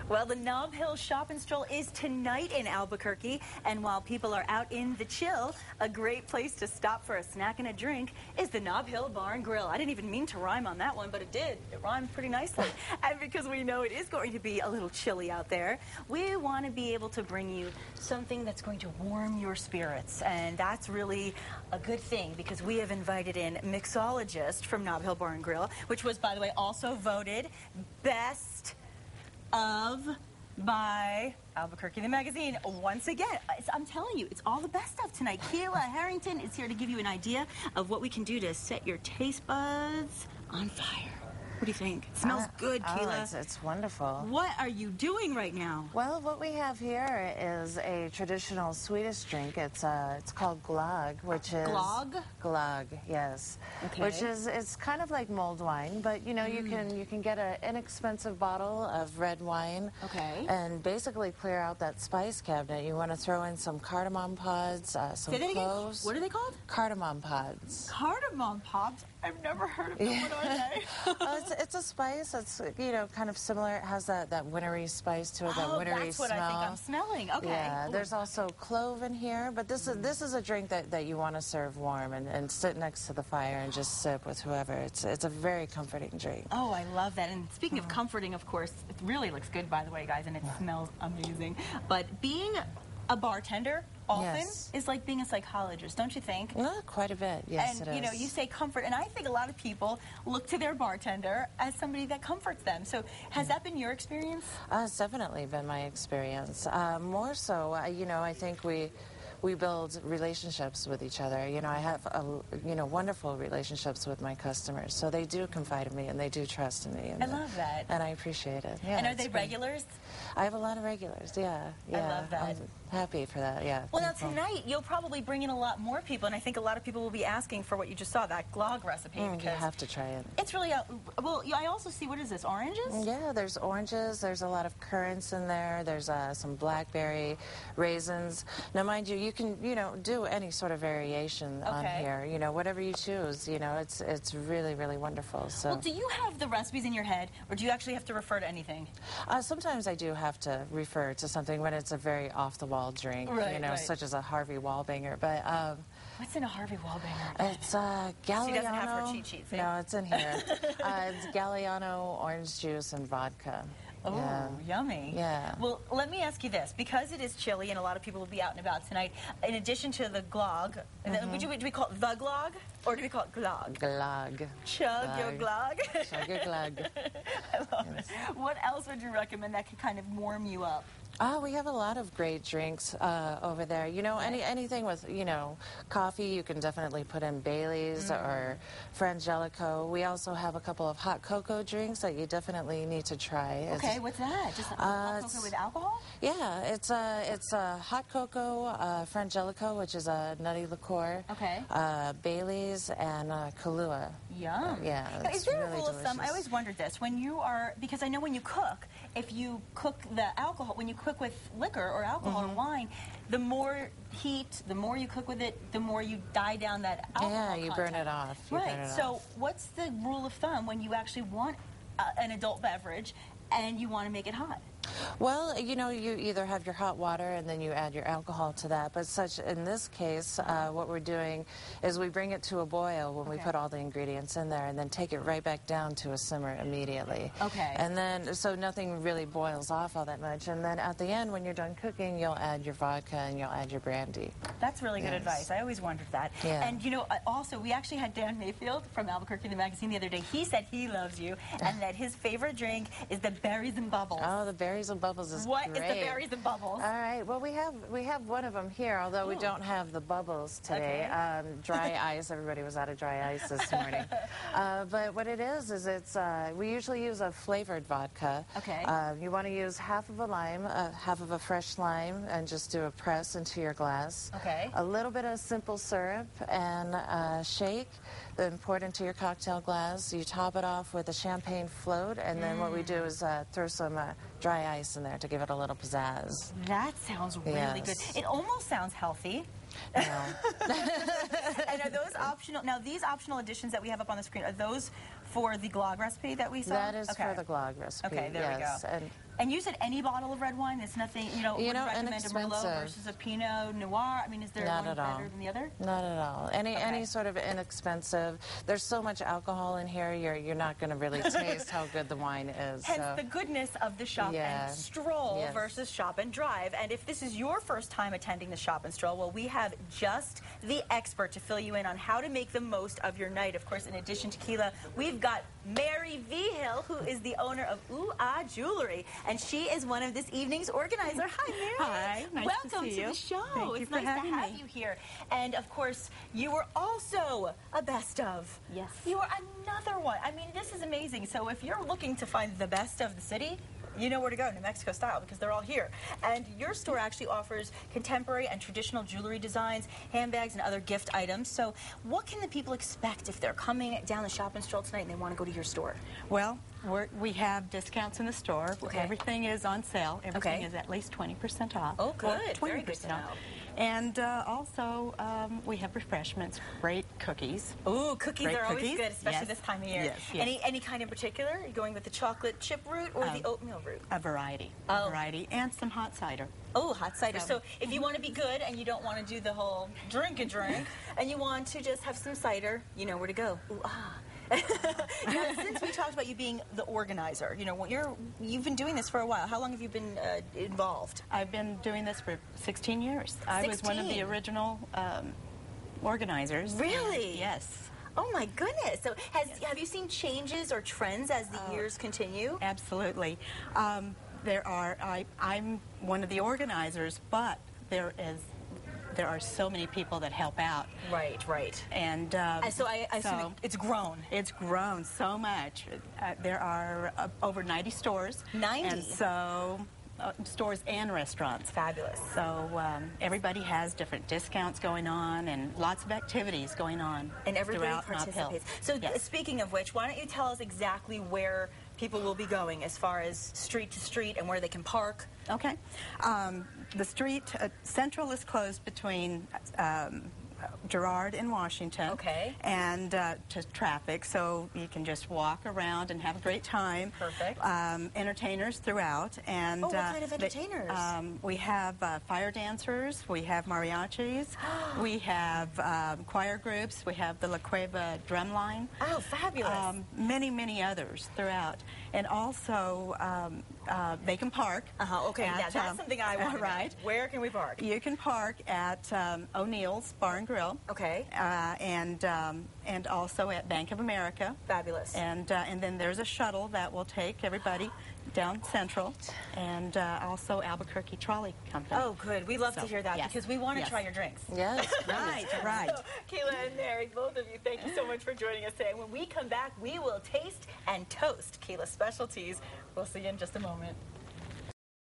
Well, the Nob Hill Shop and Stroll is tonight in Albuquerque, and while people are out in the chill, a great place to stop for a snack and a drink is the Nob Hill Bar and Grill. I didn't even mean to rhyme on that one, but it did. It rhymed pretty nicely. And because we know it is going to be a little chilly out there, we want to be able to bring you something that's going to warm your spirits, and that's really a good thing because we have invited in Mixologist from Nob Hill Bar and Grill, which was, by the way, also voted best of by Albuquerque the magazine once again. I'm telling you, it's all the best stuff tonight. Keila Harrington is here to give you an idea of what we can do to set your taste buds on fire. What do you think? It smells good, Keila. Oh, it's wonderful. What are you doing right now? Well, what we have here is a traditional Swedish drink. It's called glögg, which is glögg. Glögg, yes. Okay. Which is it's kind of like mulled wine, but you know you can get an inexpensive bottle of red wine. Okay. And basically clear out that spice cabinet. You want to throw in some cardamom pods, some cloves. What are they called? Cardamom pods. Cardamom pods. I've never heard of them. What are they? It's a spice. It's, you know, kind of similar. It has that wintry spice to it, that wintry that's what smell. I think I'm smelling. Okay. Yeah, there's also clove in here, but this is a drink that you want to serve warm and sit next to the fire and just sip with whoever. It's a very comforting drink. Oh, I love that. And speaking of comforting, of course, it really looks good, by the way, guys, and it smells amazing. But being a bartender often is like being a psychologist, don't you think? Quite a bit, yes, and, it is. you know, you say comfort, and I think a lot of people look to their bartender as somebody that comforts them. So has that been your experience? It's definitely been my experience. More so, you know, I think we build relationships with each other. You know, I have, wonderful relationships with my customers. So they do confide in me and they do trust in me. And I love that. And I appreciate it. Yeah, and are they regulars? I have a lot of regulars, yeah. I love that. I'm happy for that, yeah. Well, now tonight you'll probably bring in a lot more people, and I think a lot of people will be asking for what you just saw, that glögg recipe. You have to try it. It's really, well, I also see, what is this, oranges? Yeah, there's oranges, there's a lot of currants in there, there's some blackberry, raisins. Now, mind you, you can, do any sort of variation on here, whatever you choose, it's really, really wonderful. So. Well, do you have the recipes in your head, or do you actually have to refer to anything? Sometimes I do have to refer to something when it's a very off-the-wall drink, such as a Harvey Wallbanger, but... What's in a Harvey Wallbanger? It's Galliano. She doesn't have her cheat sheet, see? No, it's in here. It's Galliano, orange juice, and vodka. Oh, yummy. Yeah. Well, let me ask you this. Because it is chilly and a lot of people will be out and about tonight, in addition to the glögg, do we call it the glögg, or do we call it glögg? Glögg. Chug your glögg. Chug your glögg. I love it. What else would you recommend that could kind of warm you up? We have a lot of great drinks over there. Anything with, coffee, you can definitely put in Bailey's or Frangelico. We also have a couple of hot cocoa drinks that you definitely need to try. Okay, what's that? Just hot cocoa with alcohol? Yeah, it's a hot cocoa, Frangelico, which is a nutty liqueur. Okay. Bailey's and Kahlua. Yum. Yeah, is there really a rule of thumb? I always wondered this. When you are, because I know when you cook, if you cook the alcohol, when you cook with liquor or alcohol or wine, the more heat, the more you cook with it, the more you die down that alcohol Yeah, you burn it off. Right. So what's the rule of thumb when you actually want an adult beverage and you want to make it hot? Well, you either have your hot water and then you add your alcohol to that. But in this case, what we're doing is we bring it to a boil when we put all the ingredients in there and then take it right back down to a simmer immediately. Okay. And then, so nothing really boils off all that much. And then at the end, when you're done cooking, you'll add your vodka and you'll add your brandy. That's really good advice. I always wondered that. Yeah. And, also, we actually had Dan Mayfield from Albuquerque the magazine the other day. He said he loves you and that his favorite drink is the berries and bubbles. Oh, the berries and bubbles is What great. is the berries and bubbles? All right. Well, we have one of them here, although we don't have the bubbles today. Dry ice. Everybody was out of dry ice this morning. But what it is it's we usually use a flavored vodka. Okay. You want to use half of a lime, half of a fresh lime, and just do a press into your glass. Okay. A little bit of simple syrup and shake. Then pour it into your cocktail glass. You top it off with a champagne float, and then what we do is throw some dry ice in there to give it a little pizzazz. That sounds really good. It almost sounds healthy. No. And are those optional? Now, these optional additions that we have up on the screen, are those for the glögg recipe that we saw? That is for the glögg recipe. Okay, there we go. And And you said any bottle of red wine? There's nothing, would recommend a Merlot versus a Pinot Noir? I mean, is there one better than the other? Not at all. Any sort of inexpensive. There's so much alcohol in here, you're not going to really taste how good the wine is. Hence the goodness of the Shop and Stroll versus Shop and Drive. And if this is your first time attending the Shop and Stroll, well, we have just the expert to fill you in on how to make the most of your night. Of course, in addition to Keila, we've got Mary Vigil, who is the owner of Ooh Ah Jewelry. And she is one of this evening's organizer. Hi, Mary. Hi. Nice Welcome to see you. The show. Thank you for having me. It's nice to have you here. And, of course, you were also a best of. Yes. You were another one. I mean, this is amazing. So if you're looking to find the best of the city, you know where to go, New Mexico style, because they're all here. And your store actually offers contemporary and traditional jewelry designs, handbags, and other gift items. So what can the people expect if they're coming down the Shop and Stroll tonight and they want to go to your store? Well, we have discounts in the store. Okay. Everything is on sale. Everything is at least 20% off. Oh, good. Well, 20% Very good to know. And also, we have refreshments, great cookies. Ooh, cookies great are always cookies. good, especially this time of year. Yes. Any kind in particular? Are you going with the chocolate chip route or the oatmeal route? A variety. A variety. And some hot cider. Oh, hot cider. So if you want to be good and you don't want to do the whole drink and you want to just have some cider, you know where to go. Ooh, ah. Now, since we talked about you being the organizer, you've been doing this for a while. How long have you been involved? I've been doing this for 16 years. I was one of the original organizers. Really? Yes. Oh my goodness! So have you seen changes or trends as the years continue? Absolutely. I'm one of the organizers, but there are so many people that help out. Right. And so I assume it's grown. It's grown so much. There are over 90 stores. 90? And so stores and restaurants. Fabulous. So everybody has different discounts going on and lots of activities going on. And everybody throughout participates. So speaking of which, why don't you tell us exactly where people will be going as far as street to street and where they can park? Okay. The street, Central is closed between Girard and Washington. Okay. And to traffic, so you can just walk around and have a great time. Perfect. Entertainers throughout. And what kind of entertainers? We have fire dancers, we have mariachis, we have choir groups, we have the La Cueva drumline. Oh, fabulous. Many others throughout. And also, they can park. Okay, that's something I want to know. Right. Where can we park? You can park at O'Neill's Bar and Grill. Okay. And also at Bank of America. Fabulous. And then there's a shuttle that will take everybody down Central, and also Albuquerque Trolley Company. Oh, good. We love to hear that because we want to try your drinks. Yes. Right. So, Keila and Mary, both of you, thank you so much for joining us today. When we come back, we will taste and toast Keila's specialties. We'll see you in just a moment.